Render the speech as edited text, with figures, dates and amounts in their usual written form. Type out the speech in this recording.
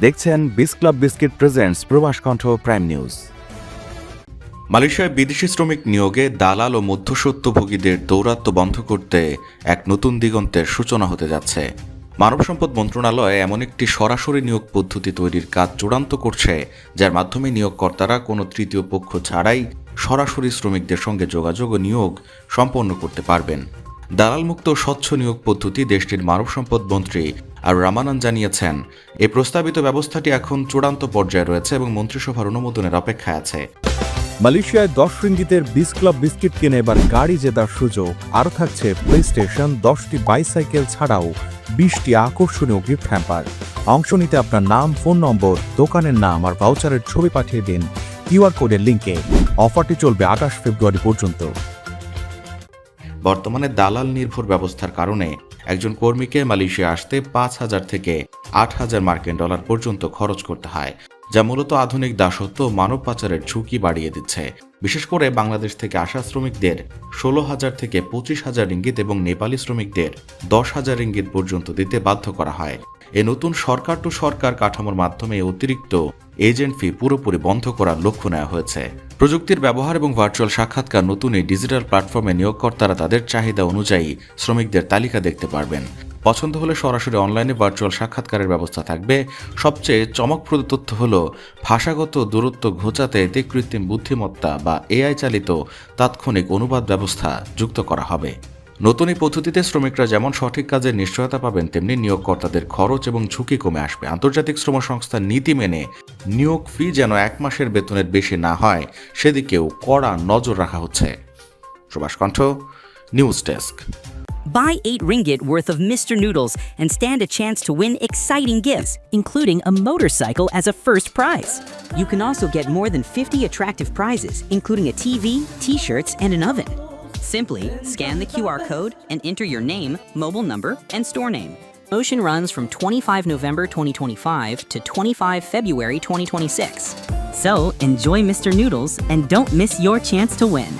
দেখছেন বিস club biscuit presents প্রবাস কণ্ঠ প্রাইম নিউজ। মালয়েশিয়ায় বিদেশি শ্রমিক নিয়োগে দালাল ও মধ্যস্বত্বভোগীদের দৌরাত্ম্য বন্ধ করতে এক নতুন দিগন্তের সূচনা হতে যাচ্ছে। মানব সম্পদ মন্ত্রণালয় এমন একটি সরাসরি নিয়োগ পদ্ধতি তৈরির কাজ চূড়ান্ত করছে, যার মাধ্যমে নিয়োগকর্তারা কোনো তৃতীয় পক্ষ ছাড়াই সরাসরি শ্রমিকদের সঙ্গে যোগাযোগ ও নিয়োগ সম্পন্ন করতে পারবেন। দালালমুক্ত স্বচ্ছ নিয়োগ পদ্ধতি দেশটির মানব সম্পদ মন্ত্রী আর রামানান জানিয়েছেন, এই প্রস্তাবিত ব্যবস্থাটি এখন চূড়ান্ত পর্যায়ে রয়েছে এবং মন্ত্রিসভার অনুমোদনের অপেক্ষায় আছে। মালয়েশিয়ায় 10 রিঙ্গিতের বিস ক্লাব বিস্কিট কিনে এবার গাড়ি জেতার সুযোগ। আরও থাকছে প্লে স্টেশন, 10টি বাইসাইকেল ছাড়াও 20টি আকর্ষণীয় গিফট হ্যাম্পার। অংশ নিতে আপনার নাম, ফোন নম্বর, দোকানের নাম আর ভাউচারের ছবি পাঠিয়ে দিন কিউআর কোডের লিঙ্কে। অফারটি চলবে 28 ফেব্রুয়ারি পর্যন্ত। বর্তমানে দালাল নির্ভর ব্যবস্থার কারণে একজন কর্মীকে মালয়েশিয়া আসতে 5,000 থেকে 8,000 মার্কিন ডলার পর্যন্ত খরচ করতে হয়, যা মূলত আধুনিক দাসত্ব ও মানব পাচারের ঝুঁকি বাড়িয়ে দিচ্ছে। বিশেষ করে বাংলাদেশ থেকে আসা শ্রমিকদের 16,000 থেকে 25,000 রিঙ্গিত এবং নেপালি শ্রমিকদের 10,000 রিঙ্গিত পর্যন্ত দিতে বাধ্য করা হয়। এ নতুন সরকার টু সরকার কাঠামোর মাধ্যমে অতিরিক্ত এজেন্ট ফি পুরোপুরি বন্ধ করার লক্ষ্য নেওয়া হয়েছে। প্রযুক্তির ব্যবহার এবং ভার্চুয়াল সাক্ষাৎকার নতুন এই ডিজিটাল প্ল্যাটফর্মে নিয়োগকর্তারা তাদের চাহিদা অনুযায়ী শ্রমিকদের তালিকা দেখতে পারবেন। পছন্দ হলে সরাসরি অনলাইনে ভার্চুয়াল সাক্ষাৎকারের ব্যবস্থা থাকবে। সবচেয়ে চমকপ্রদ তথ্য হল, ভাষাগত দূরত্ব ঘোচাতে এতে কৃত্রিম বুদ্ধিমত্তা বা এআই চালিত তাৎক্ষণিক অনুবাদ ব্যবস্থা যুক্ত করা হবে। নতুন এই পদ্ধতিতে শ্রমিকরা যেমন সঠিক কাজের নিশ্চয়তা পাবেন, তেমনি নিয়োগকর্তাদের খরচ এবং ঝুঁকি কমে আসবে। আন্তর্জাতিক শ্রম সংস্থার নীতি মেনে নিয়োগ ফি যেন 1 মাসের বেতনের বেশি না হয়, সেদিকেও কড়া নজর রাখা হচ্ছে। প্রবাস কণ্ঠ news desk. Buy 8 ringgit worth of Mr. Noodles and stand a chance to win exciting gifts, including a motorcycle as a first prize. You can also get more than 50 attractive prizes, including a TV, t-shirts, and an oven. Simply scan the QR code and enter your name, mobile number, and store name. Promotion runs from 25 November 2025 to 25 February 2026. So enjoy Mr. Noodles and don't miss your chance to win.